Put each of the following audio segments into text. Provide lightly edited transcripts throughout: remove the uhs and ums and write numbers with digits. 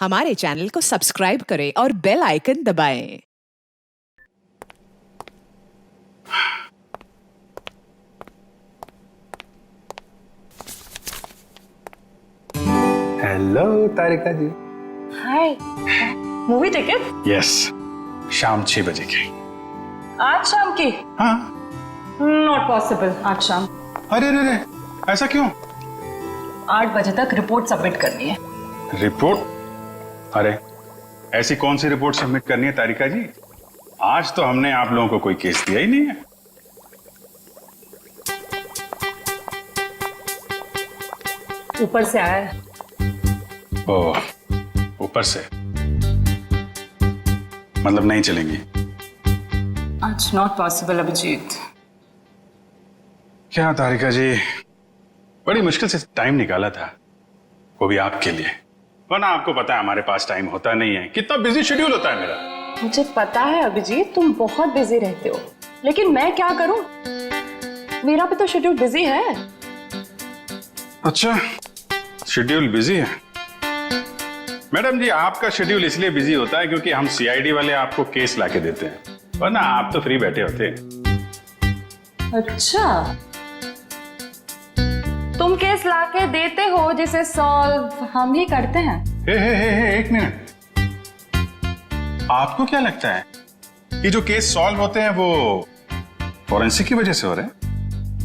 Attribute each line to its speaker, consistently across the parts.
Speaker 1: हमारे चैनल को सब्सक्राइब करें और बेल आइकन दबाएं।
Speaker 2: हेलो तारिका जी।
Speaker 3: हाय, मूवी टिकट?
Speaker 2: यस, शाम 6 बजे की।
Speaker 3: आज शाम की?
Speaker 2: हाँ।
Speaker 3: नॉट पॉसिबल आज शाम।
Speaker 2: अरे अरे अरे, ऐसा क्यों?
Speaker 3: 8 बजे तक रिपोर्ट सबमिट करनी है।
Speaker 2: रिपोर्ट? अरे ऐसी कौन सी रिपोर्ट सबमिट करनी है तारिका जी? आज तो हमने आप लोगों को कोई केस दिया ही नहीं है।
Speaker 3: ऊपर से आया है।
Speaker 2: ओह, ऊपर से मतलब नहीं चलेंगी?
Speaker 3: आज नॉट पॉसिबल अभिजीत।
Speaker 2: क्या तारिका जी, बड़ी मुश्किल से टाइम निकाला था, वो भी आपके लिए। वरना आपको पता है हमारे पास टाइम होता नहीं है, कितना बिजी शेड्यूल होता है मेरा।
Speaker 3: मुझे पता है अभिजीत, तुम बहुत बिजी रहते हो, लेकिन मैं क्या करूं? मेरा भी तो शेड्यूल बिजी है।
Speaker 2: अच्छा, शेड्यूल बिजी है? मैडम जी, आपका शेड्यूल इसलिए बिजी होता है क्योंकि हम सीआईडी वाले आपको केस लाके देते हैं, वरना आप तो फ्री बैठे होते।
Speaker 3: अच्छा, तुम केस लाके देते हो जिसे सॉल्व हम ही करते हैं।
Speaker 2: हे, एक मिनट। आपको क्या लगता है कि जो केस सॉल्व होते हैं वो फॉरेंसिक की वजह से हो रहे हैं?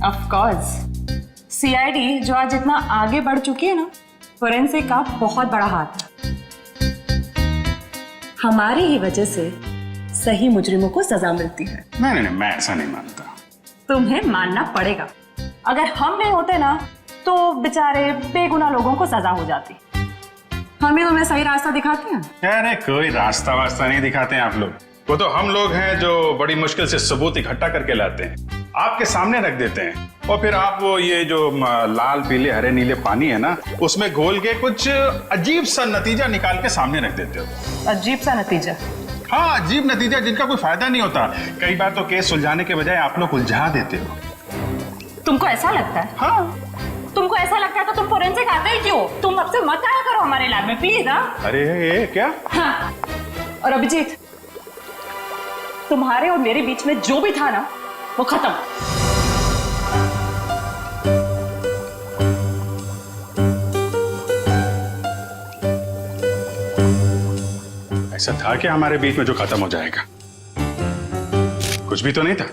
Speaker 3: ऑफ कोर्स, सीआईडी जो आज इतना आगे बढ़ चुकी है ना, फोरेंसिक का बहुत बड़ा हाथ है। हमारी ही वजह से सही मुजरिमों को सजा मिलती है।
Speaker 2: नहीं, मैं ऐसा नहीं मानता।
Speaker 3: तुम्हें मानना पड़ेगा। अगर हम नहीं होते ना तो बेचारे बेगुनाह लोगों को सजा हो जाती। हम ही तुम्हें सही रास्ता दिखाते हैं।
Speaker 2: अरे कोई रास्ता वास्ता नहीं दिखाते हैं आप लोग, वो तो हम लोग हैं जो बड़ी मुश्किल से सबूत इकट्ठा करके लाते हैं, आपके सामने रख देते हैं, और फिर आप वो ये जो लाल पीले हरे नीले पानी है ना, उसमें घोल के कुछ अजीब सा नतीजा निकाल के सामने रख देते हो।
Speaker 3: अजीब सा नतीजा?
Speaker 2: हाँ, अजीब नतीजा जिनका कोई फायदा नहीं होता। कई बार तो केस सुलझाने के बजाय आप लोग उलझा देते हो।
Speaker 3: तुमको ऐसा लगता है?
Speaker 2: हाँ।
Speaker 3: तुमको ऐसा लगता है तो तुम फोरेंसिक आते ही क्यों? तुम अब से मत आया करो हमारे लैब में प्लीज।
Speaker 2: अरे ये क्या?
Speaker 3: हाँ। और अभिजीत, तुम्हारे और मेरे बीच में जो भी था ना, वो खत्म।
Speaker 2: ऐसा था क्या हमारे बीच में जो खत्म हो जाएगा? कुछ भी तो नहीं था।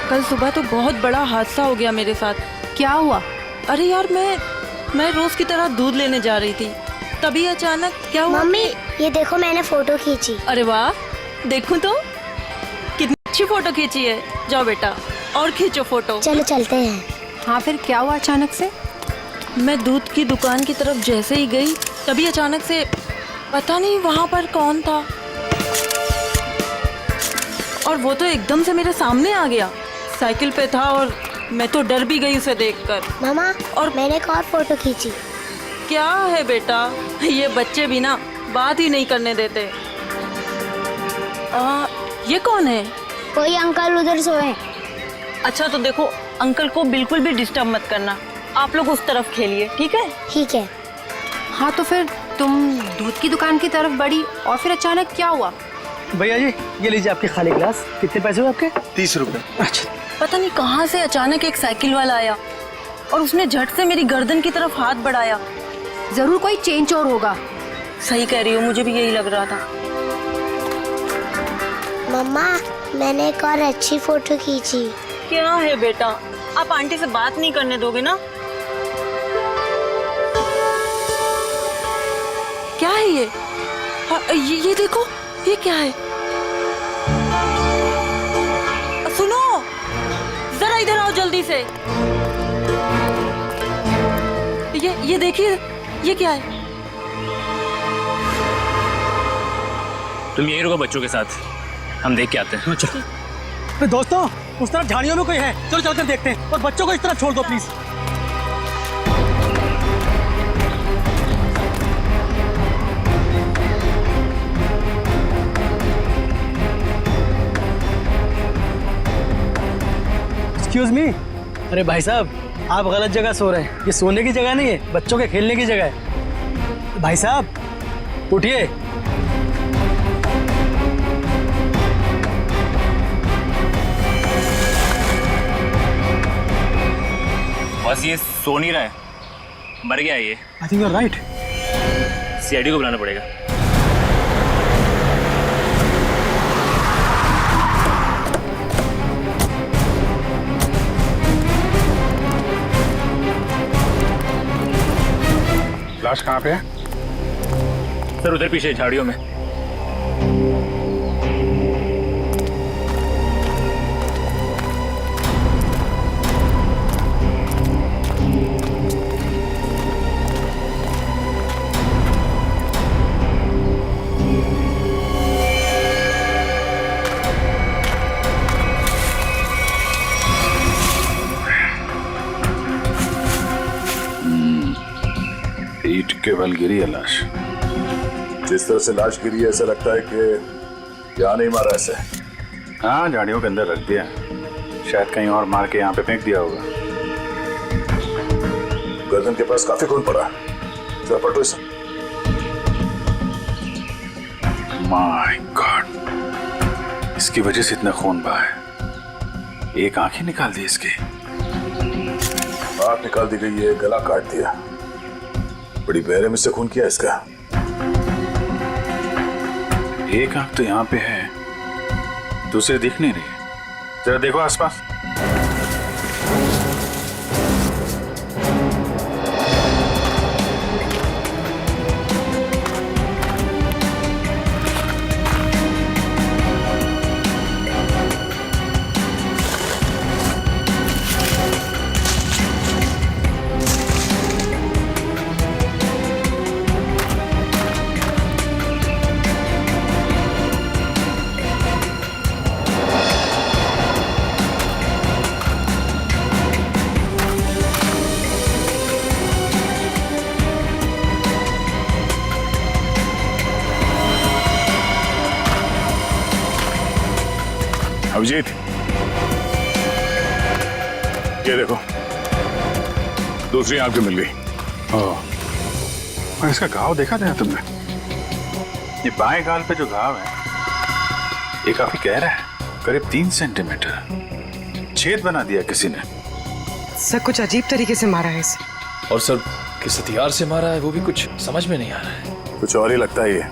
Speaker 4: कल सुबह तो बहुत बड़ा हादसा हो गया मेरे साथ।
Speaker 3: क्या हुआ?
Speaker 4: अरे यार, मैं रोज की तरह दूध लेने जा रही थी, तभी अचानक क्या हुआ?
Speaker 5: मम्मी, ये देखो मैंने फोटो खींची।
Speaker 4: अरे वाह, देखूं तो कितनी अच्छी फोटो खींची है। जाओ बेटा और खींचो फोटो।
Speaker 5: चलो चलते हैं।
Speaker 4: हाँ, फिर क्या हुआ अचानक से? मैं दूध की दुकान की तरफ जैसे ही गई, तभी अचानक से पता नहीं वहाँ पर कौन था, और वो तो एकदम से मेरे सामने आ गया। साइकिल पे था और मैं तो डर भी गई उसे देखकर।
Speaker 5: मामा,
Speaker 4: और
Speaker 5: मैंने एक और फोटो खींची।
Speaker 4: क्या है बेटा, ये बच्चे भी ना बात ही नहीं करने देते। ये कौन है?
Speaker 5: कोई अंकल उधर सोए।
Speaker 4: अच्छा तो देखो, अंकल को बिल्कुल भी डिस्टर्ब मत करना, आप लोग उस तरफ खेलिए, ठीक है?
Speaker 5: ठीक है।
Speaker 6: हाँ, तो फिर तुम दूध की दुकान की तरफ बढ़ी और फिर अचानक क्या हुआ?
Speaker 7: भैया जी, ये लीजिए आपके खाली गिलास। कितने पैसे हुए आपके?
Speaker 2: 30 रुपए।
Speaker 7: अच्छा।
Speaker 4: पता नहीं कहाँ से अचानक एक साइकिल वाला आया और उसने झट से मेरी गर्दन की तरफ हाथ बढ़ाया।
Speaker 6: जरूर कोई चेन चोर होगा।
Speaker 4: सही कह रही हो, मुझे भी यही लग रहा था।
Speaker 5: मम्मा, मैंने एक और अच्छी फोटो खींची।
Speaker 4: क्या है बेटा, आप आंटी से बात नहीं करने दोगे ना? क्या है ये? ये देखो, ये क्या है? सुनो, जरा इधर आओ जल्दी से। ये देखिए, ये क्या है?
Speaker 8: तुम यहीं रुको बच्चों के साथ, हम देख के आते हैं।
Speaker 7: चलो दोस्तों, उस तरफ झाड़ियों में कोई है, चलो चलकर देखते हैं। और बच्चों को इस तरफ छोड़ दो प्लीज। Excuse me. अरे भाई साहब, आप गलत जगह सो रहे हैं। ये सोने की जगह नहीं है, बच्चों के खेलने की जगह है। भाई साहब उठिए।
Speaker 8: बस ये सो नहीं रहा है, मर गया है ये।
Speaker 7: I think you are right.
Speaker 8: CID को बुलाना पड़ेगा।
Speaker 2: लाश कहाँ पे है?
Speaker 8: सर उधर पीछे झाड़ियों में।
Speaker 2: ईंट के बल गिरी है लाश।
Speaker 9: जिस तरह से लाश गिरी है, ऐसा लगता है कि यहाँ नहीं मारा ऐसे।
Speaker 2: हाँ, झाड़ियों के अंदर रख दिया, शायद कहीं और मार के यहाँ पे फेंक दिया होगा।
Speaker 9: गर्दन के पास काफी खून पड़ा, जरा पलटो इसे।
Speaker 2: माय गॉड, इसकी वजह से इतना खून बहा है। एक आंख ही निकाल दी इसकी।
Speaker 9: आंख निकाल दी गई है, गला काट दिया। बड़ी बेरहमी से खून किया इसका।
Speaker 2: एक आंख तो यहाँ पे है, दूसरी दिख नहीं रही। जरा देखो आसपास।
Speaker 9: अभिजीत, ये देखो, दूसरी आंख भी मिल गई।
Speaker 2: ओह, और इसका घाव देखा था तुमने? ये बाएं गाल पे जो घाव है, ये काफी गहरा है, करीब 3 सेंटीमीटर। छेद बना दिया किसी ने।
Speaker 10: सर कुछ अजीब तरीके से मारा है इसे।
Speaker 11: और सर किस हथियार से मारा है वो भी कुछ समझ में नहीं आ रहा है।
Speaker 9: कुछ और ही लगता है ये।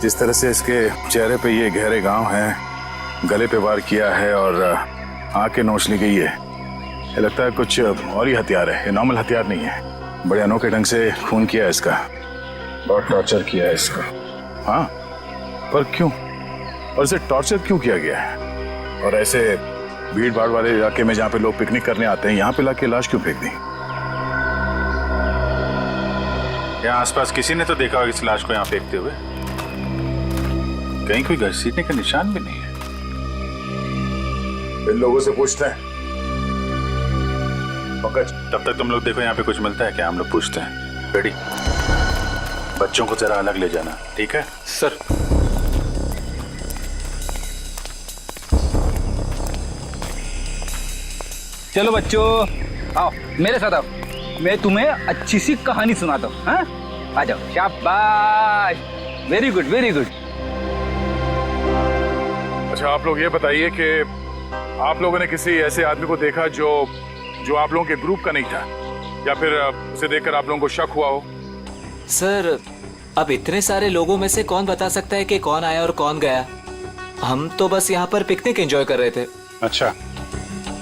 Speaker 9: जिस तरह से इसके चेहरे पे ये गहरे घाव हैं, गले पे वार किया है और आंखें नोच ली गई है, ये लगता है कुछ और ही हथियार है। ये नॉर्मल हथियार नहीं है। बड़े अनोखे ढंग से खून किया है इसका, बहुत टॉर्चर किया है इसका। हाँ, पर क्यों? और इसे टॉर्चर क्यों किया गया है? और ऐसे भीड़ भाड़ वाले इलाके में जहाँ पे लोग पिकनिक करने आते हैं, यहाँ पे लाके लाश क्यों फेंक दी?
Speaker 2: यहाँ आसपास किसी ने तो देखा होगा इस लाश को यहाँ फेंकते हुए। कहीं कोई घसीटने का निशान भी नहीं है।
Speaker 9: इन लोगों से पूछते हैं। पंकज,
Speaker 2: तब तक तुम लोग देखो यहाँ पे कुछ मिलता है क्या, हम लोग पूछते हैं। रेडी? बच्चों को जरा अलग ले जाना, ठीक है?
Speaker 11: सर
Speaker 12: चलो बच्चों, आओ मेरे साथ आओ, मैं तुम्हें अच्छी सी कहानी सुनाता हूँ। हाँ, आ जाओ। शाबाश, वेरी गुड वेरी गुड।
Speaker 9: अच्छा, आप लोग ये बताइए कि आप लोगों ने किसी ऐसे आदमी को देखा जो आप लोगों के ग्रुप का नहीं था, या फिर उसे देखकर आप लोगों को शक हुआ हो?
Speaker 11: सर अब इतने सारे लोगों में से कौन बता सकता है कि कौन आया और कौन गया। हम तो बस यहाँ पर पिकनिक एंजॉय कर रहे थे।
Speaker 2: अच्छा,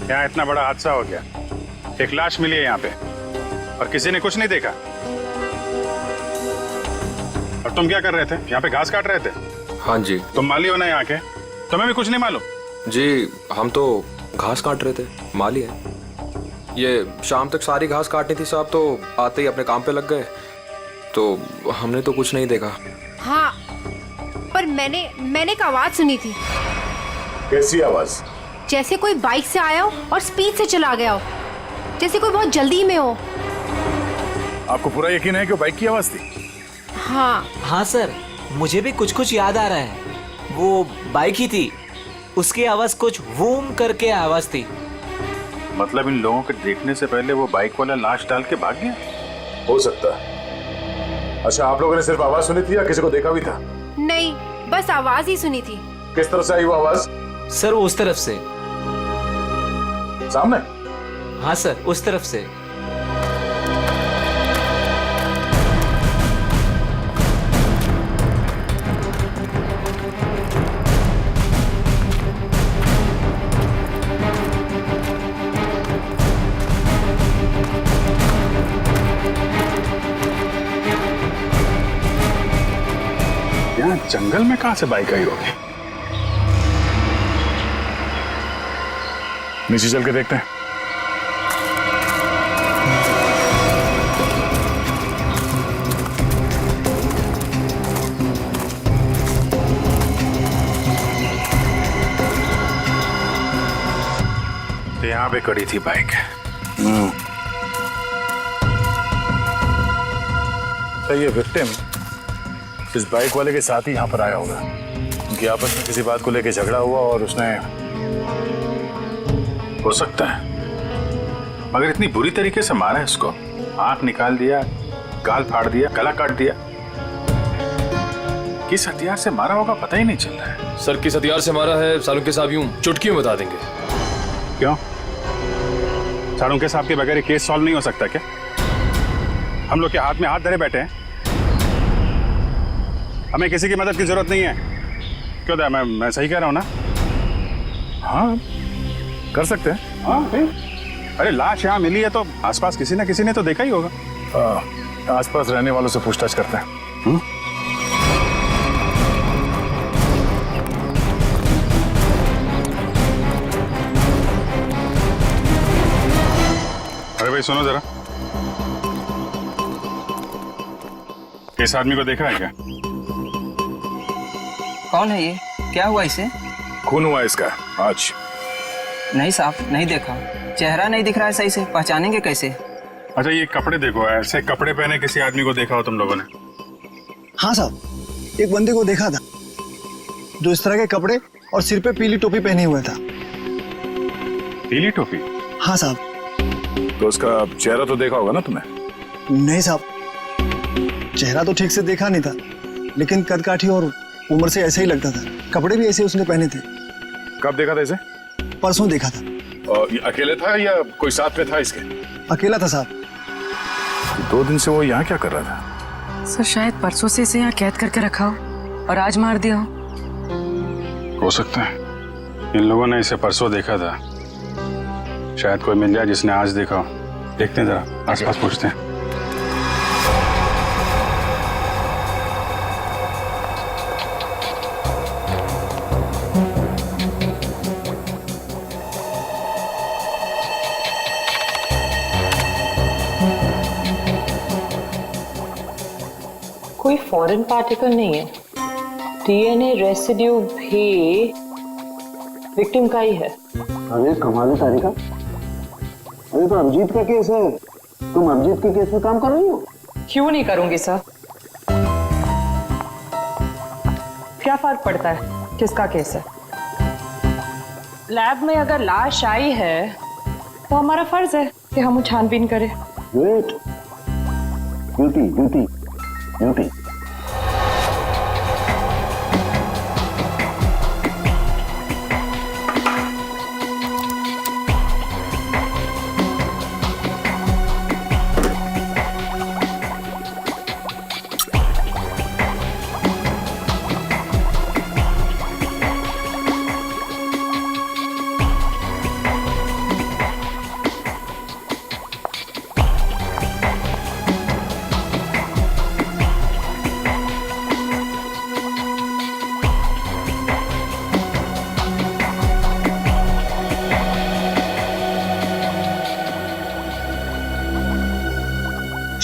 Speaker 2: यहाँ इतना बड़ा हादसा हो गया, एक लाश मिली है यहाँ पे और किसी ने कुछ नहीं देखा। और तुम क्या कर रहे थे? यहाँ पे घास काट रहे थे?
Speaker 11: हाँ जी।
Speaker 2: तुम माली हो ना यहाँ के, तुम्हें भी कुछ नहीं मालूम?
Speaker 11: जी हम तो घास काट रहे थे, माली है।
Speaker 13: ये शाम तक सारी घास काटनी थी साहब, तो आते ही अपने काम पे लग गए, तो हमने तो कुछ नहीं देखा।
Speaker 6: हाँ, पर मैंने एक आवाज सुनी थी।
Speaker 9: कैसी आवाज?
Speaker 6: जैसे कोई बाइक से आया हो और स्पीड से चला गया हो, जैसे कोई बहुत जल्दी में हो।
Speaker 9: आपको पूरा यकीन है कि वो बाइक की आवाज थी?
Speaker 6: हाँ
Speaker 11: हाँ सर, मुझे भी कुछ कुछ याद आ रहा है। वो बाइक ही थी, उसकी आवाज कुछ वूम करके आवाज थी।
Speaker 2: मतलब इन लोगों के देखने से पहले वो बाइक वाला लाश डाल के भाग गया?
Speaker 9: हो सकता है। अच्छा, आप लोगों ने सिर्फ आवाज सुनी थी या किसी को देखा भी था?
Speaker 6: नहीं, बस आवाज ही सुनी थी।
Speaker 9: किस तरफ से आई वो आवाज?
Speaker 11: सर वो उस तरफ से।
Speaker 9: सामने?
Speaker 11: हाँ सर, उस तरफ से।
Speaker 2: यहाँ जंगल में कहां से बाइक आई होगी?
Speaker 9: नीचे चल के देखते हैं।
Speaker 2: तो यहाँ पे खड़ी थी बाइक।
Speaker 9: तो ये विक्टिम इस बाइक वाले के साथ ही यहाँ पर आया होगा। उनकी आपस में किसी बात को लेकर झगड़ा हुआ और उसने,
Speaker 2: हो सकता है, मगर इतनी बुरी तरीके से मारा है इसको। आंख निकाल दिया, गाल फाड़ दिया, गला काट दिया। किस हथियार से मारा होगा पता ही नहीं चल रहा है।
Speaker 13: सर किस हथियार से मारा है सालुंके साहब यूं चुटकी में बता देंगे।
Speaker 2: क्यों? सालुंके साहब के बगैर केस सॉल्व नहीं हो सकता क्या? हम लोग के हाथ में हाथ धरे बैठे हैं, हमें किसी की मदद की जरूरत नहीं है। क्यों दया, मैं सही कह रहा हूं ना?
Speaker 9: हाँ कर सकते हैं।
Speaker 2: हाँ, अरे लाश यहाँ मिली है तो आसपास किसी ना किसी ने तो देखा ही होगा।
Speaker 9: आसपास रहने वालों से पूछताछ करते हैं।
Speaker 2: अरे भाई सुनो जरा, इस आदमी को देखा है क्या?
Speaker 12: कौन है ये? क्या हुआ इसे?
Speaker 9: खून हुआ इसका आज।
Speaker 12: नहीं साहब, नहीं देखा। चेहरा नहीं दिख रहा है सही से, पहचानेंगे कैसे?
Speaker 2: अच्छा ये कपड़े देखो, ऐसे कपड़े पहने किसी आदमी को देखा हो तुम लोगों ने?
Speaker 7: हाँ साहब, एक बंदे को देखा था जो इस तरह के कपड़े और सिर पे पीली टोपी पहने हुआ था।
Speaker 2: पीली टोपी?
Speaker 7: हाँ साहब।
Speaker 9: तो उसका चेहरा तो देखा होगा ना तुमने?
Speaker 7: नहीं साहब, चेहरा तो ठीक से देखा नहीं था, लेकिन कदकाठी और उम्र से ऐसे ही लगता था। कपड़े भी ऐसे उसने पहने थे।
Speaker 9: कब देखा था इसे?
Speaker 7: परसों देखा था।
Speaker 9: और ये अकेले था या कोई साथ में था इसके?
Speaker 7: अकेला था साहब।
Speaker 9: 2 दिन से वो यहाँ क्या कर रहा था?
Speaker 10: सर शायद परसों से इसे यहाँ कैद करके रखा हो और आज मार दिया
Speaker 2: हो सकता है इन लोगों ने इसे परसों देखा था। शायद कोई मिल जाए जिसने आज देखा हो। देखते हैं जरा, आसपास पूछते हैं।
Speaker 4: कोई फॉरेन पार्टिकल नहीं है। डीएनए रेसिड्यू भी विक्टिम का ही है।
Speaker 7: अरे कमाल है तारिका, अरे तो अभिजीत का केस है, तुम अभिजीत के केस में काम कर रही हो?
Speaker 4: क्यों नहीं करूंगी सर? क्या फर्क पड़ता है किसका केस है? लैब में अगर लाश आई है तो हमारा फर्ज है कि हम छानबीन करें।
Speaker 7: Wait, duty duty duty.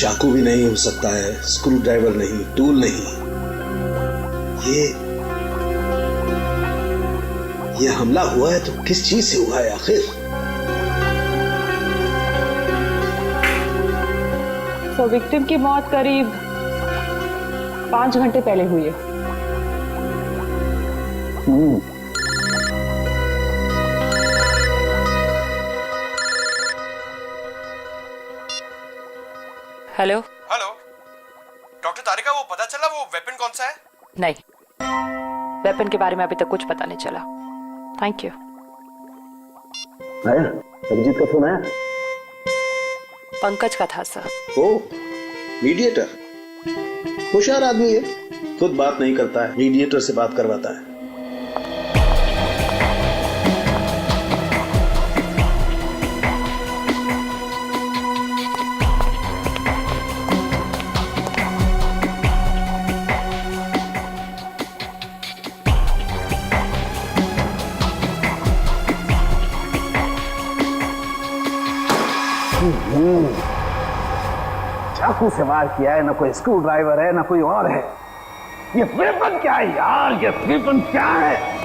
Speaker 14: चाकू भी नहीं हो सकता है, स्क्रू ड्राइवर नहीं, टूल नहीं। ये हमला हुआ है तो किस चीज से हुआ है आखिर?
Speaker 4: तो विक्टिम की मौत करीब 5 घंटे पहले हुई है। हेलो
Speaker 13: हेलो डॉक्टर तारिका, वो पता चला वो वेपन कौन सा है?
Speaker 4: नहीं, वेपन के बारे में अभी तक कुछ पता नहीं चला। Thank you.
Speaker 14: अभिजीत का फोन आया?
Speaker 4: पंकज का था सर।
Speaker 14: ओ, मीडिएटर होशियार आदमी है, खुद बात नहीं करता है, मीडिएटर से बात करवाता है।
Speaker 15: चाकू से वार किया है, ना कोई स्क्रू ड्राइवर है, ना कोई और है। ये वेपन क्या है यार? ये वेपन क्या है?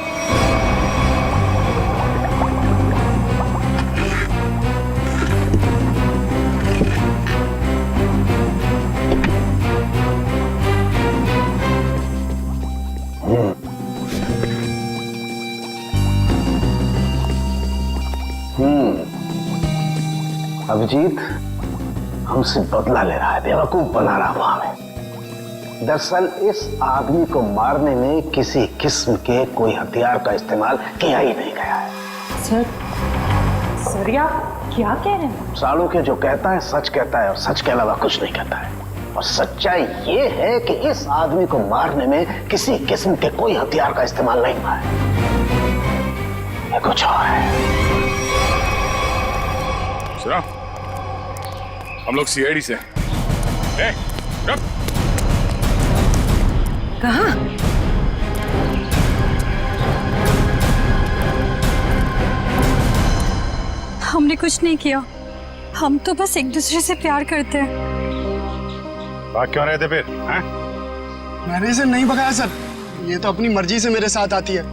Speaker 15: अभिजीत हमसे बदला ले रहा है, बेवकूफ बना रहा हुआ हमें। दरअसल इस आदमी को मारने में किसी किस्म के कोई हथियार का इस्तेमाल किया ही नहीं गया है।
Speaker 4: सर आप क्या कह रहे हैं?
Speaker 15: साड़ू के जो कहता है सच कहता है और सच के अलावा कुछ नहीं कहता है। और सच्चाई ये है कि इस आदमी को मारने में किसी किस्म के कोई हथियार का इस्तेमाल नहीं हुआ है। ये कुछ और है।
Speaker 9: सुना, हम लोग सीआईडी से।
Speaker 10: कहाँ?
Speaker 16: हमने कुछ नहीं किया, हम तो बस एक दूसरे से प्यार करते हैं।
Speaker 2: भाग क्यों रहे थे फिर? हैं?
Speaker 7: मैंने इसे नहीं भगाया सर, ये तो अपनी मर्जी से मेरे साथ आती है।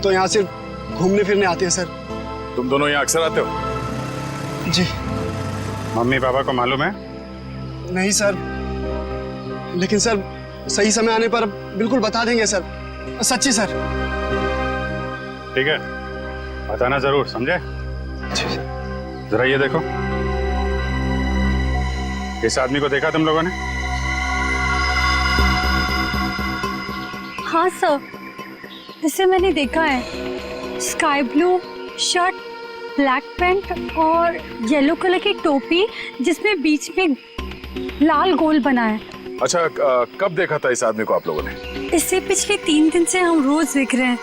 Speaker 7: तो यहाँ सिर्फ घूमने फिरने आती है सर।
Speaker 9: तुम दोनों यहाँ अक्सर आते हो?
Speaker 7: जी।
Speaker 2: मम्मी पापा को मालूम है?
Speaker 7: नहीं सर, लेकिन सर सही समय आने पर बिल्कुल बता देंगे सर, सच्ची सर।
Speaker 2: ठीक है, बताना जरूर, समझे? जरा ये देखो, इस आदमी को देखा तुम लोगों ने?
Speaker 16: हाँ सर, इसे मैंने देखा है। Sky blue shirt, black pant और येलो कलर की टोपी जिसमें बीच में लाल गोल बना है।
Speaker 9: अच्छा, कब देखा था इस आदमी को आप लोगों ने?
Speaker 16: इसे पिछले 3 दिन से हम रोज देख रहे हैं।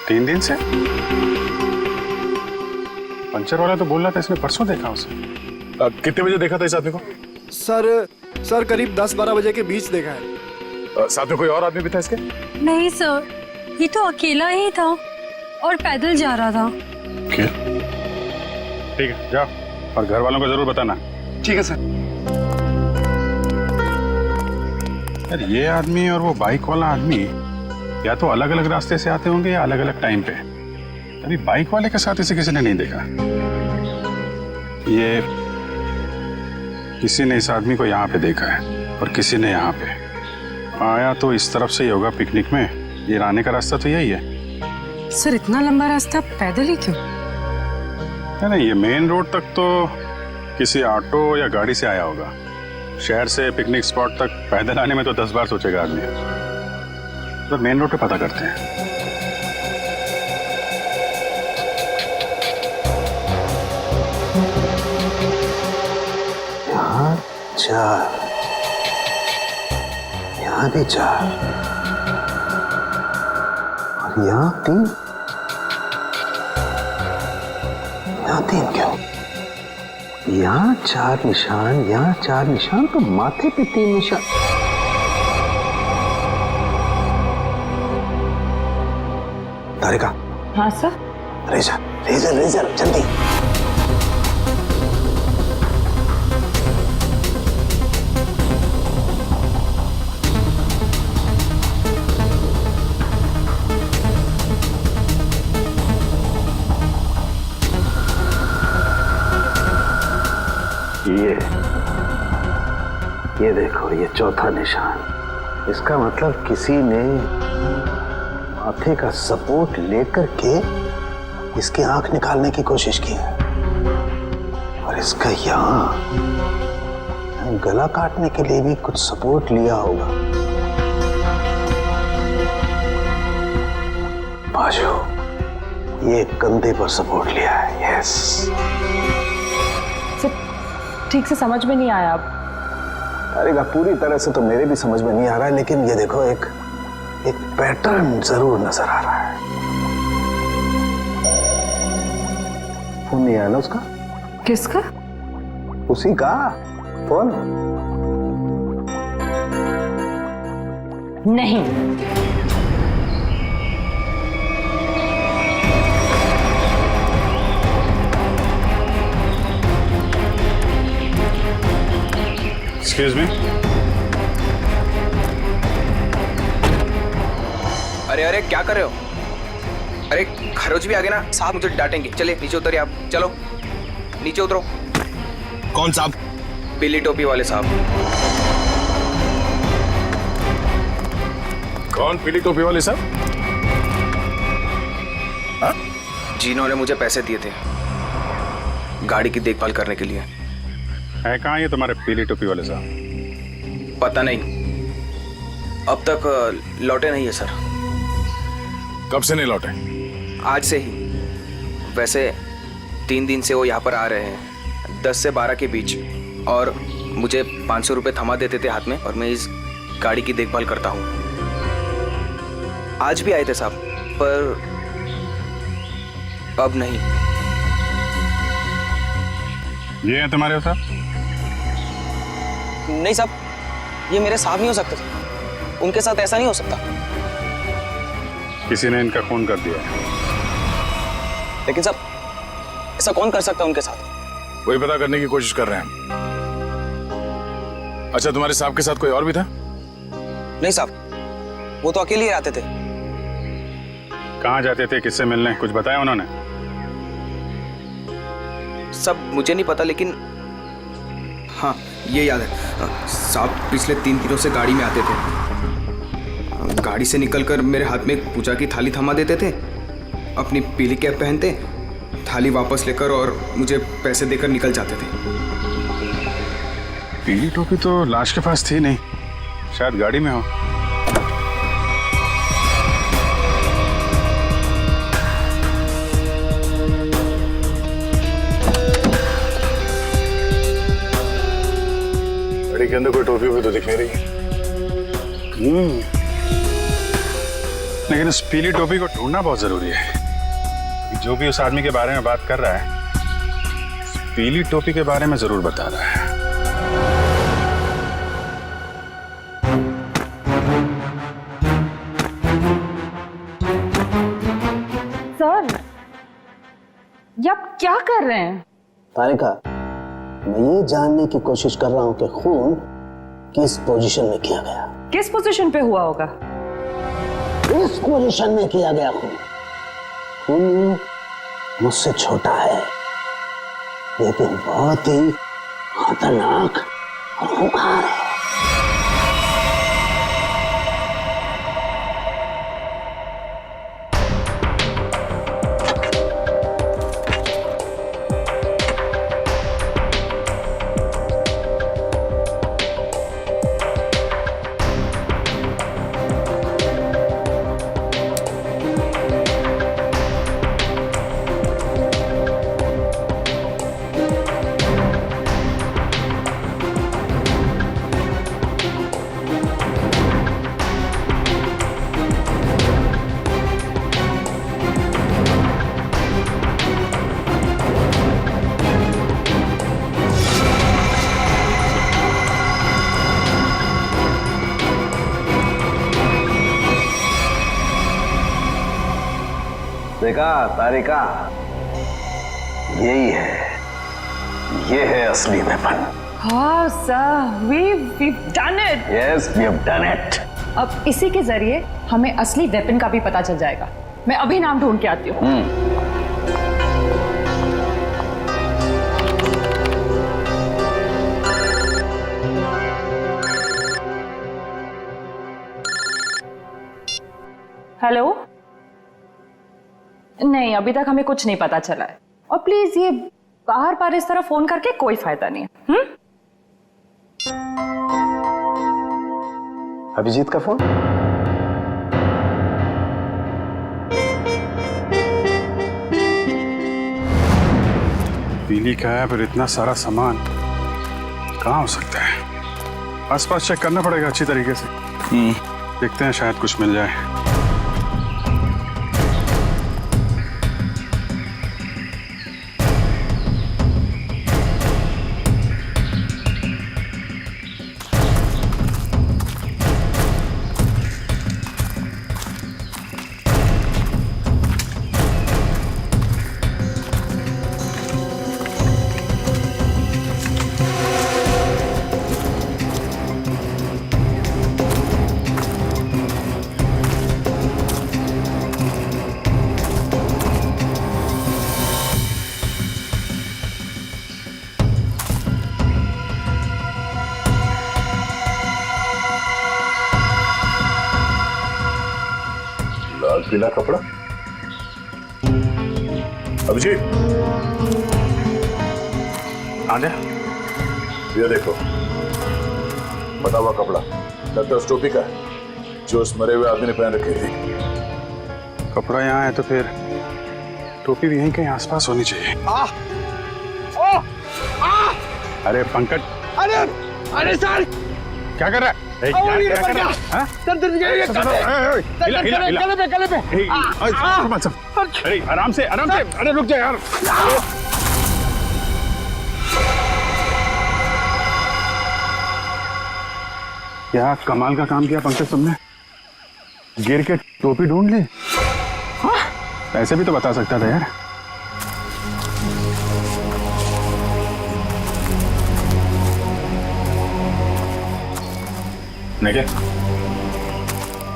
Speaker 2: 3 दिन से? पंचर वाला तो बोल रहा था इसने परसों देखा उसे।
Speaker 9: कितने बजे देखा था इस आदमी को?
Speaker 7: सर करीब 10-12 बजे के बीच देखा है।
Speaker 9: साथ में कोई और आदमी भी था इसके?
Speaker 16: नहीं सर, ये तो अकेला ही था और पैदल जा रहा था।
Speaker 2: क्या? ठीक है, जाओ और घर वालों को जरूर बताना।
Speaker 7: ठीक है सर।
Speaker 2: यार ये आदमी और वो बाइक वाला आदमी या तो अलग अलग रास्ते से आते होंगे या अलग अलग टाइम पे। अभी बाइक वाले के साथ इसे किसी ने नहीं देखा। ये किसी ने इस आदमी को यहाँ पे देखा है और किसी ने यहाँ पे। आया तो इस तरफ से ही होगा पिकनिक में, ये आने का रास्ता तो यही है।
Speaker 10: सर इतना लंबा रास्ता पैदल ही क्यों?
Speaker 2: नहीं, ये मेन रोड तक तो किसी ऑटो या गाड़ी से आया होगा। शहर से पिकनिक स्पॉट तक पैदल आने में तो 10 बार सोचेगा आदमी। तो मेन रोड पे पता करते हैं।
Speaker 15: यहाँ 4, यहाँ भी 4 और यहाँ 3। यहाँ 3 क्यों? यहाँ 4 निशान, यहाँ 4 निशान, तो माथे पे 3 निशान। तारिका।
Speaker 4: हाँ सर।
Speaker 15: रेजर रेजर रेजर जल्दी। ये देखो, ये चौथा निशान। इसका मतलब किसी ने माथे का सपोर्ट लेकर के इसकी आंख निकालने की कोशिश की है, और इसका यहाँ गला काटने के लिए भी कुछ सपोर्ट लिया होगा। बाजू, ये कंधे पर सपोर्ट लिया है। यस,
Speaker 4: ठीक से समझ में नहीं आया।
Speaker 15: अरे पूरी तरह से तो मेरे भी समझ में नहीं आ रहा है, लेकिन ये देखो एक पैटर्न जरूर नजर आ रहा है। फोन नहीं आया ना उसका?
Speaker 4: किसका?
Speaker 15: उसी का फोन।
Speaker 4: नहीं,
Speaker 2: एक्सक्यूज मी।
Speaker 12: अरे अरे क्या कर रहे हो? अरे खरोच भी आ गए ना साहब, मुझे डांटेंगे। चले नीचे उतरिए आप, चलो नीचे उतरो।
Speaker 9: कौन साहब?
Speaker 12: पीली टोपी वाले साहब।
Speaker 9: कौन पीली टोपी वाले साहब?
Speaker 12: जिन्होंने मुझे पैसे दिए थे गाड़ी की देखभाल करने के लिए।
Speaker 2: है कहाँ ये तुम्हारे पीली टोपी वाले साहब?
Speaker 12: पता नहीं, अब तक लौटे नहीं है सर।
Speaker 9: कब से नहीं लौटे?
Speaker 12: आज से ही। वैसे 3 दिन से वो यहाँ पर आ रहे हैं, 10 से 12 के बीच, और मुझे 500 रुपये थमा देते थे हाथ में, और मैं इस गाड़ी की देखभाल करता हूँ। आज भी आए थे साहब, पर अब नहीं।
Speaker 2: ये है तुम्हारे साहब?
Speaker 12: नहीं साहब, ये मेरे साहब नहीं हो सकते, उनके साथ ऐसा नहीं हो सकता।
Speaker 2: किसी ने इनका खून कर दिया।
Speaker 12: लेकिन साहब ऐसा कौन कर सकता है उनके साथ?
Speaker 9: वही पता करने की कोशिश कर रहे हैं। अच्छा, तुम्हारे साहब के साथ कोई और भी था?
Speaker 12: नहीं साहब, वो तो अकेले ही आते थे।
Speaker 2: कहाँ जाते थे, किससे मिलने, कुछ बताया उन्होंने?
Speaker 12: सब मुझे नहीं पता, लेकिन हाँ ये याद है साहब, पिछले 3 दिनों से गाड़ी में आते थे। गाड़ी से निकलकर मेरे हाथ में एक पूजा की थाली थमा देते थे, अपनी पीली कैप पहनते, थाली वापस लेकर और मुझे पैसे देकर निकल जाते थे।
Speaker 2: पीली टोपी तो लाश के पास थी नहीं, शायद गाड़ी में हो।
Speaker 9: गाड़ी के अंदर कोई टोपी भी तो दिख नहीं रही।
Speaker 2: लेकिन उस पीली टोपी को ढूंढना बहुत जरूरी है। जो भी उस आदमी के बारे में बात कर रहा है, उस पीली टोपी के बारे में जरूर बता रहा है।
Speaker 4: सर, ये आप क्या कर रहे हैं?
Speaker 15: तारिका, मैं ये जानने की कोशिश कर रहा हूं कि खून किस पोजीशन में किया गया।
Speaker 4: किस पोजीशन पे हुआ होगा?
Speaker 15: इस पोजीशन में किया गया खून। खून मुझसे छोटा है, लेकिन बहुत ही खतरनाक और खूंखार है। देखा तारिका, यही है, ये है असली वेपन।
Speaker 4: हाँ sir, we've done it.
Speaker 15: Yes, we have done it.
Speaker 4: अब इसी के जरिए हमें असली वेपन का भी पता चल जाएगा। मैं अभी नाम ढूंढ के आती हूँ। हेलो? नहीं, अभी तक हमें कुछ नहीं पता चला है। और प्लीज ये बाहर बार इस तरह फोन करके कोई फायदा नहीं है।
Speaker 15: अभिजीत का फोन?
Speaker 2: पीली का है, पर इतना सारा सामान कहाँ हो सकता है? आसपास चेक करना पड़ेगा अच्छी तरीके से। देखते हैं, शायद कुछ मिल जाए।
Speaker 9: लाल पीला कपड़ा। अभिजीत,
Speaker 2: आ जा।
Speaker 9: ये देखो, बटा हुआ कपड़ा लगता है उस टोपी का है जो उस मरे हुए आदमी ने पहन रखी थी।
Speaker 2: कपड़ा यहाँ है तो फिर टोपी भी यहीं कहीं आसपास होनी चाहिए। अरे पंकज,
Speaker 7: अरे सर,
Speaker 2: क्या कर रहा है?
Speaker 7: गले पे।
Speaker 2: अरे आराम से, अरे रुक जा यार। क्या कमाल का काम किया पंकज तुमने, गिर के टोपी ढूंढ ली। ऐसे भी तो बता सकता था यार।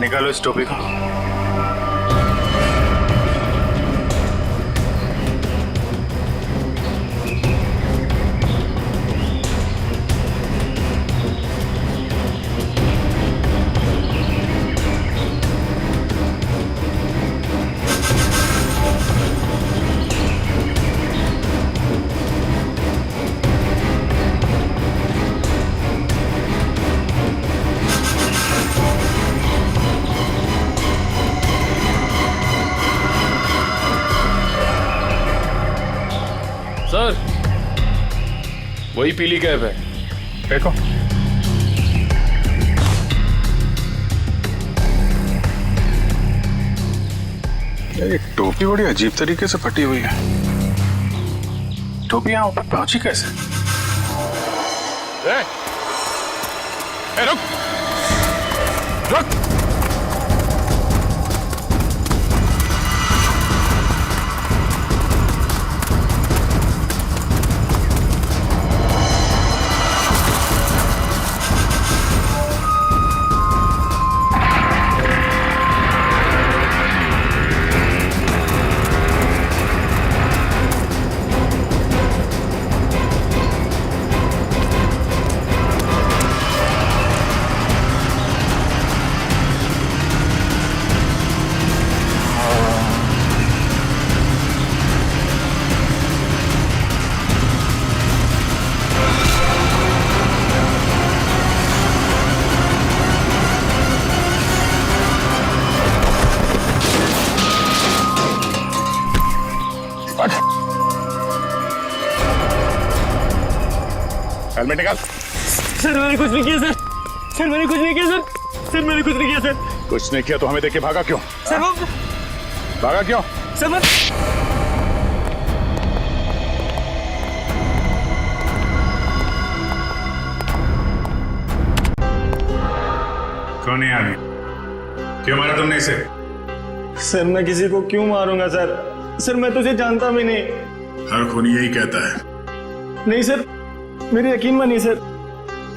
Speaker 2: निकालो इस टोपी को।
Speaker 8: सर, वही पीली कैप है।
Speaker 2: देखो, ये टोपी बड़ी अजीब तरीके से फटी हुई है। टोपी यहाँ ऊपर पहुंची कैसे? रुक रुक। हेलमेट निकाल।
Speaker 7: सर मैंने कुछ नहीं किया सर। सर मैंने कुछ नहीं किया सर। सर मैंने कुछ नहीं किया सर।
Speaker 2: कुछ नहीं किया तो हमें देख के भागा क्यों?
Speaker 7: सर वो
Speaker 2: भागा क्यों?
Speaker 7: सर मैं
Speaker 2: कौन है आदमी? क्यों मारा तुमने इसे?
Speaker 7: सर मैं किसी को क्यों मारूंगा सर? सर मैं तुझे जानता भी नहीं।
Speaker 9: हर खूनी यही कहता है।
Speaker 7: नहीं सर, मेरी यकीन मानिए सर।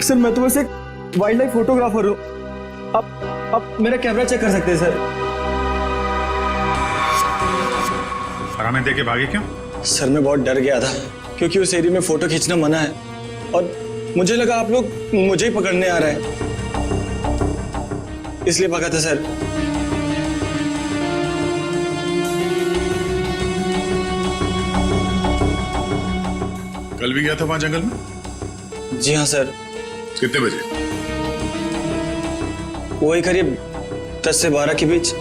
Speaker 7: सर मैं तो बस एक वाइल्ड लाइफ फोटोग्राफर हूँ। आप मेरा कैमरा चेक कर सकते हैं सर।
Speaker 2: और हमें देख के भागे क्यों?
Speaker 7: सर मैं बहुत डर गया था क्योंकि उस एरिया में फोटो खींचना मना है और मुझे लगा आप लोग मुझे ही पकड़ने आ रहे हैं, इसलिए भागा था सर।
Speaker 9: कल भी गया था वहां जंगल में?
Speaker 7: जी हाँ सर।
Speaker 9: कितने बजे?
Speaker 7: वही करीब 10 से 12 के बीच।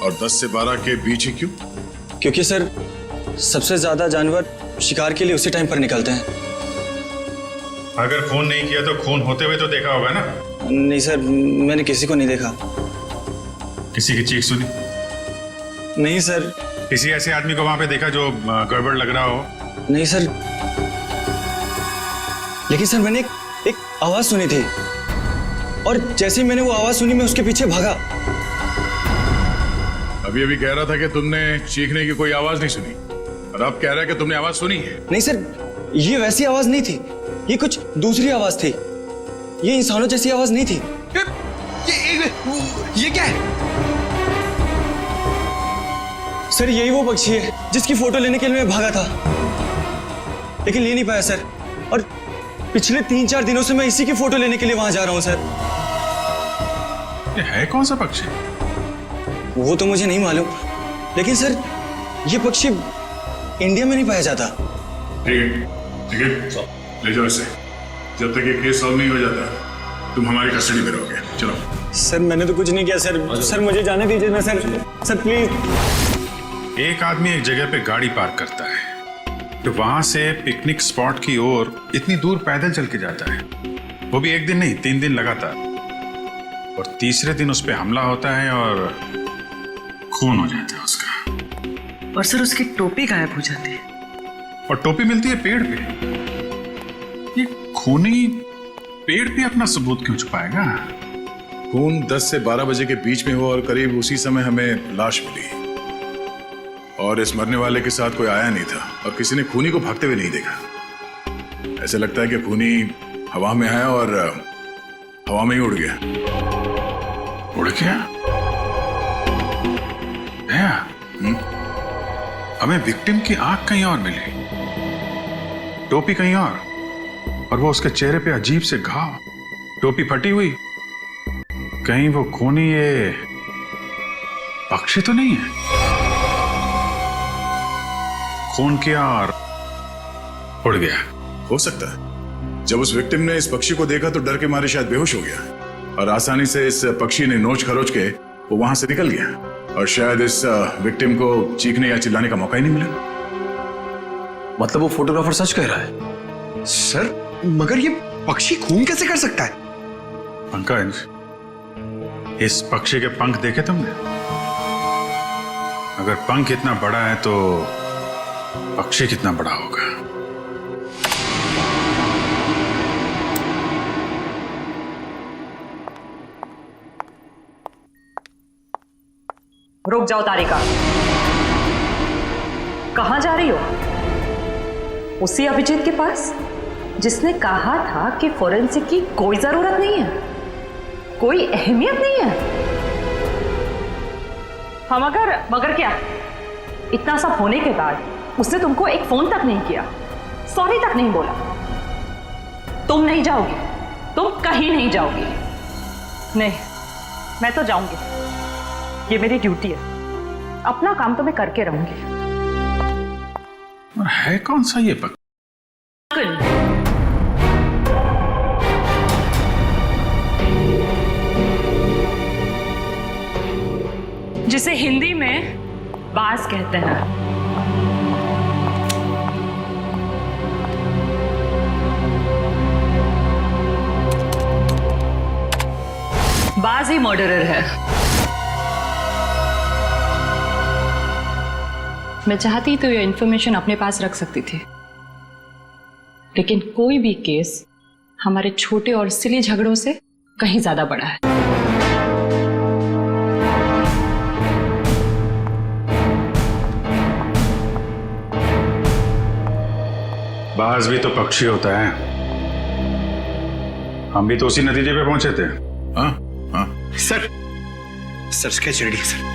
Speaker 9: और 10 से 12 के बीच ही क्यों?
Speaker 7: क्योंकि सर सबसे ज्यादा जानवर शिकार के लिए उसी टाइम पर निकलते हैं।
Speaker 2: अगर फोन नहीं किया तो खून होते हुए तो देखा होगा ना?
Speaker 7: नहीं सर, मैंने किसी को नहीं देखा।
Speaker 2: किसी की चीख सुनी?
Speaker 7: नहीं सर।
Speaker 2: किसी ऐसे आदमी को वहां पे देखा जो गड़बड़ लग रहा हो?
Speaker 7: नहीं सर, लेकिन सर मैंने एक आवाज सुनी थी और जैसे ही मैंने वो आवाज सुनी मैं उसके पीछे भागा।
Speaker 9: अभी अभी कह रहा था कि तुमने चीखने की कोई आवाज नहीं सुनी और अब कह रहा है कि तुमने आवाज सुनी है।
Speaker 7: नहीं सर, ये वैसी आवाज नहीं थी, ये कुछ दूसरी आवाज थी। ये इंसानों जैसी आवाज नहीं थी।
Speaker 12: ये क्या है?
Speaker 7: सर यही वो पक्षी है जिसकी फोटो लेने के लिए मैं भागा था, लेकिन ले नहीं पाया सर। और पिछले 3-4 दिनों से मैं इसी की फोटो लेने के लिए वहां जा रहा हूं सर।
Speaker 2: ये है कौन सा पक्षी?
Speaker 7: वो तो मुझे नहीं मालूम, लेकिन सर ये पक्षी इंडिया में नहीं पाया जाता।
Speaker 9: ठीक है, ले जाओ इसे। जब तक ये केस सॉल्व नहीं हो जाता तुम हमारी कस्टडी में रहोगे। चलो।
Speaker 7: सर मैंने तो कुछ नहीं किया सर। सर मुझे जाने दीजिए ना सर। Sir please.
Speaker 2: एक आदमी एक जगह पे गाड़ी पार्क करता है तो वहां से पिकनिक स्पॉट की ओर इतनी दूर पैदल चल के जाता है, वो भी एक दिन नहीं 3 दिन लगातार, और तीसरे दिन उस पर हमला होता है और खून हो जाता है उसका।
Speaker 10: और सर उसकी टोपी गायब हो जाती है।
Speaker 2: और टोपी मिलती है पेड़ पे। ये खूनी पेड़ पे अपना सबूत क्यों छुपाएगा?
Speaker 9: खून 10 से 12 बजे के बीच में हुआ और करीब उसी समय हमें लाश मिली और इस मरने वाले के साथ कोई आया नहीं था और किसी ने खूनी को भागते हुए नहीं देखा। ऐसा लगता है कि खूनी हवा में आया और हवा में ही उड़ गया।
Speaker 2: उड़ गया? हमें विक्टिम की आंख कहीं और मिली, टोपी कहीं और वो उसके चेहरे पे अजीब से घाव, टोपी फटी हुई। कहीं वो खूनी ये पक्षी तो नहीं है? खून किया और उड़ गया।
Speaker 9: हो सकता है जब उस विक्टिम ने इस पक्षी को देखा तो डर के मारे शायद बेहोश हो गया और आसानी से इस पक्षी ने नोच खरोच के वो वहां से निकल गया और शायद इस विक्टिम को चीखने या चिल्लाने का मौका ही नहीं मिला।
Speaker 13: मतलब वो फोटोग्राफर सच कह रहा है?
Speaker 12: सर मगर ये पक्षी खून कैसे कर सकता है?
Speaker 2: पंकज, इस पक्षी के पंख देखे तुमने? अगर पंख इतना बड़ा है तो पक्षी कितना बड़ा होगा?
Speaker 3: रुक जाओ तारिका, कहां जा रही हो? उसी अभिजीत के पास जिसने कहा था कि फोरेंसिक की कोई जरूरत नहीं है, कोई अहमियत नहीं है। हम मगर क्या? इतना सब होने के बाद उसने तुमको एक फोन तक नहीं किया, सॉरी तक नहीं बोला। तुम नहीं जाओगी, तुम कहीं नहीं जाओगी। नहीं, मैं तो जाऊंगी, ये मेरी ड्यूटी है। अपना काम तो मैं करके रहूंगी।
Speaker 2: और है कौन सा ये पक्षी?
Speaker 3: जिसे हिंदी में बाज कहते हैं। बाज ही मर्डरर है। मैं चाहती तो ये इंफॉर्मेशन अपने पास रख सकती थी, लेकिन कोई भी केस हमारे छोटे और सिली झगड़ों से कहीं ज्यादा बड़ा है।
Speaker 2: बाज भी तो पक्षी होता है। हम भी तो उसी नतीजे पे पहुंचे थे।
Speaker 9: हाँ हाँ
Speaker 12: सर स्केच रेडी है सर।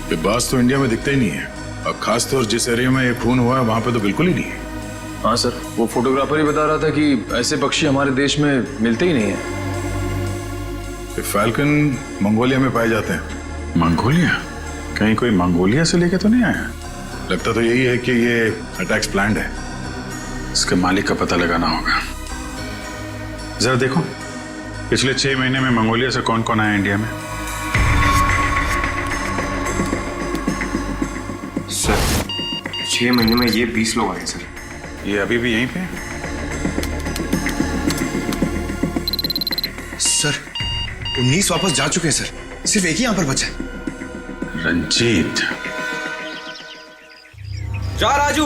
Speaker 9: ये बाज तो इंडिया में दिखता ही नहीं है और खासतौर जिस एरिया में ये खून हुआ है वहां पे तो बिल्कुल ही नहीं है।
Speaker 13: हाँ सर, वो फोटोग्राफर ही बता रहा था कि ऐसे पक्षी हमारे देश में मिलते ही नहीं है।
Speaker 9: फैल्कन मंगोलिया में पाए जाते हैं।
Speaker 2: मंगोलिया? कहीं कोई मंगोलिया से लेके तो नहीं आया? लगता तो यही है कि ये अटैक्स प्लान्ड है। इसके मालिक का पता लगाना होगा। जरा देखो पिछले 6 महीने में मंगोलिया से कौन कौन आया इंडिया में।
Speaker 12: सर 6 महीने में ये 20 लोग आए सर।
Speaker 2: ये अभी भी यहीं पे?
Speaker 7: सर 19 वापस जा चुके हैं सर, सिर्फ एक ही यहां पर बचा है।
Speaker 2: रंजीत।
Speaker 13: जा राजू,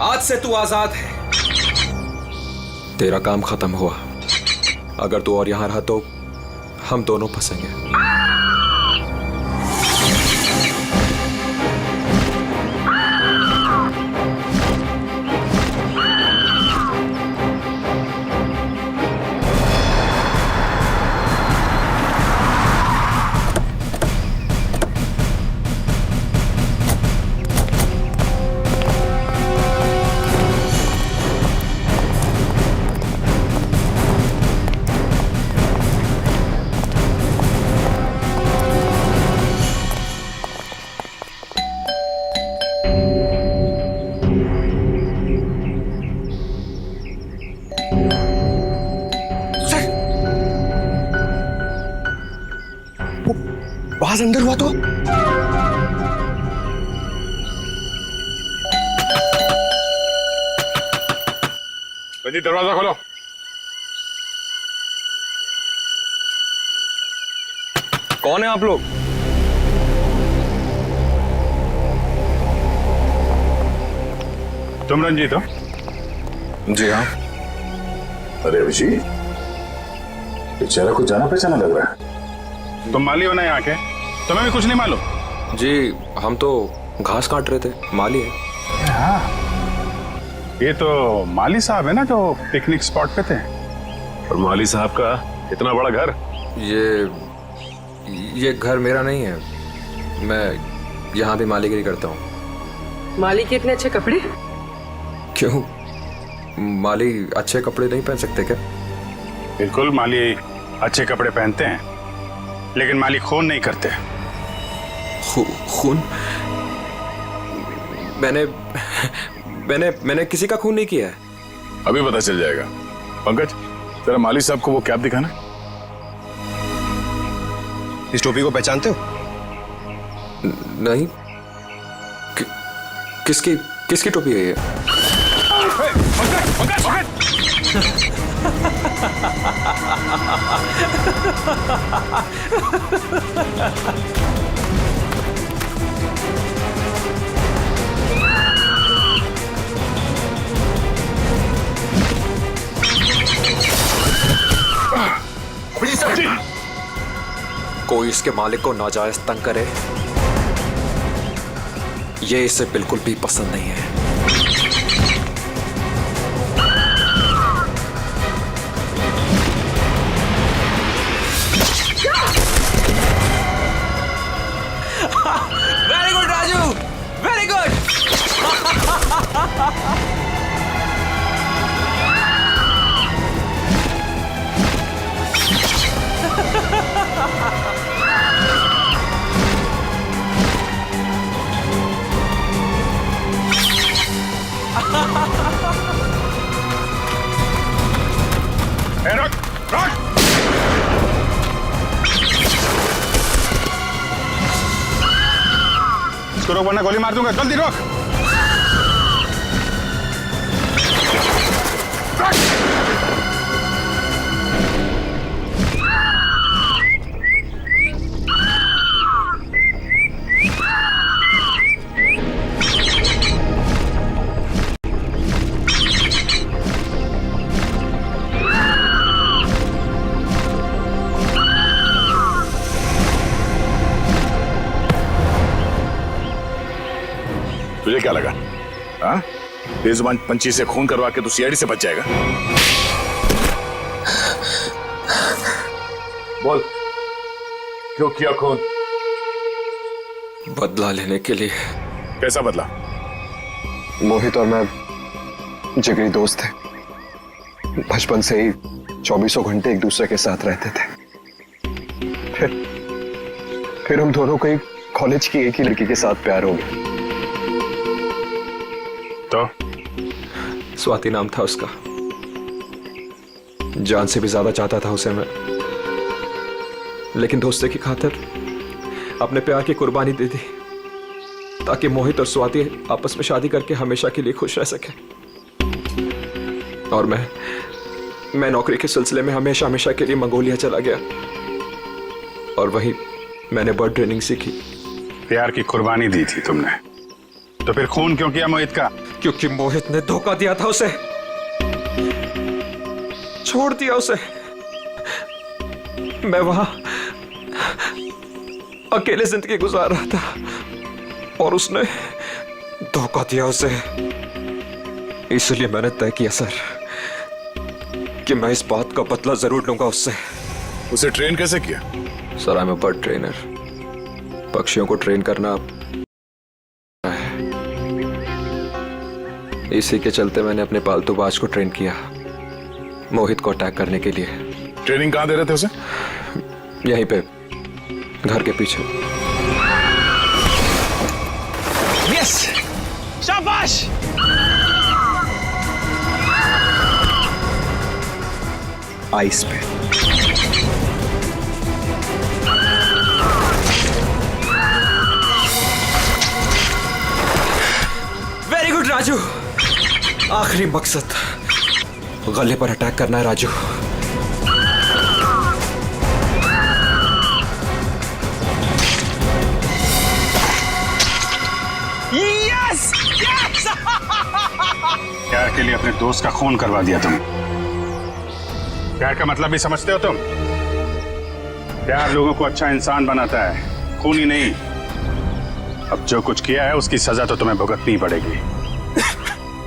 Speaker 13: आज से तू आजाद है। तेरा काम खत्म हुआ। अगर तू और यहां रहा तो हम दोनों फंसेंगे।
Speaker 7: बाज अंदर हुआ तो
Speaker 2: रंजीत दरवाजा खोलो।
Speaker 13: कौन है आप लोग?
Speaker 2: तुम रंजीत हो?
Speaker 9: जी हाँ। अरे अभिजीत, बेचारा कुछ जाना पहचाना लग रहा है।
Speaker 2: तुम माली हो ना यहाँ के? तुम्हें भी कुछ नहीं मालूम?
Speaker 13: जी हम तो घास काट रहे थे, माली है।
Speaker 2: हाँ, ये तो माली साहब है ना जो पिकनिक स्पॉट पे थे।
Speaker 17: और माली साहब का इतना बड़ा घर?
Speaker 13: ये घर मेरा नहीं है, मैं यहाँ भी मालीगिरी करता हूँ।
Speaker 10: माली के इतने अच्छे कपड़े?
Speaker 13: क्यों, माली अच्छे कपड़े नहीं पहन सकते क्या?
Speaker 2: बिल्कुल, माली अच्छे कपड़े पहनते हैं, लेकिन माली खून नहीं करते।
Speaker 13: खून? मैंने किसी का खून नहीं किया है।
Speaker 9: अभी पता चल जाएगा। पंकज, तेरा माली साहब को वो कैप दिखाना।
Speaker 7: इस टोपी को पहचानते हो?
Speaker 13: नहीं। किसकी टोपी है ये? कोई इसके मालिक को नाजायज तंग करे, ये इसे बिल्कुल भी पसंद नहीं है।
Speaker 11: Very good Raju, very good.
Speaker 2: रुक, रुक। इसको रोक वरना गोली मार दूंगा। जल्दी रोक।
Speaker 9: तुझे क्या लगा? हाँ, बेजुबान पंछी से खून करवा के तू सीआईडी से बच जाएगा? बोल, क्यों किया खून?
Speaker 13: बदला लेने के लिए।
Speaker 9: कैसा बदला?
Speaker 18: मोहित और मैं जिगरी दोस्त थे, बचपन से ही 24 घंटे एक दूसरे के साथ रहते थे। फिर फिर हम दोनों को एक कॉलेज की एक ही लड़की के साथ प्यार हो गया।
Speaker 2: तो
Speaker 13: स्वाति नाम था उसका। जान से भी ज्यादा चाहता था उसे मैं, लेकिन दोस्ती की खातिर अपने प्यार की कुर्बानी दे दी ताकि मोहित और स्वाति आपस में शादी करके हमेशा के लिए खुश रह सके। और मैं नौकरी के सिलसिले में हमेशा हमेशा के लिए मंगोलिया चला गया और वहीं मैंने बर्ड ट्रेनिंग सीखी।
Speaker 2: प्यार की कुर्बानी दी थी तुमने, तो फिर खून क्यों किया मोहित का?
Speaker 13: क्योंकि मोहित ने धोखा दिया था उसे, छोड़ दिया उसे। मैं वहां अकेले जिंदगी गुजार रहा था और उसने धोखा दिया उसे। इसलिए मैंने तय किया सर कि मैं इस बात का बदला जरूर लूंगा उससे।
Speaker 9: उसे ट्रेन कैसे किया?
Speaker 13: Sir I am a bird trainer. पक्षियों को ट्रेन करना है, इसी के चलते मैंने अपने पालतू बाज को ट्रेन किया मोहित को अटैक करने के लिए।
Speaker 9: ट्रेनिंग कहाँ दे रहे थे उसे?
Speaker 13: यहीं पे, घर के पीछे।
Speaker 7: यस, शाबाश।
Speaker 12: आइस पे।
Speaker 13: Very good Raju. आखिरी मकसद गले पर अटैक करना है राजू।
Speaker 2: यस! यस! प्यार के लिए अपने दोस्त का खून करवा दिया तुम। प्यार का मतलब भी समझते हो तुम? प्यार लोगों को अच्छा इंसान बनाता है, खून ही नहीं। अब जो कुछ किया है उसकी सजा तो तुम्हें भुगतनी पड़ेगी।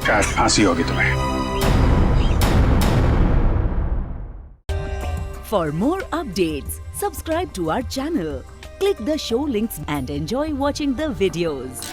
Speaker 2: शायद फांसी होगी तुम्हें।
Speaker 1: For more updates, subscribe to our channel, click the show links and enjoy watching the videos.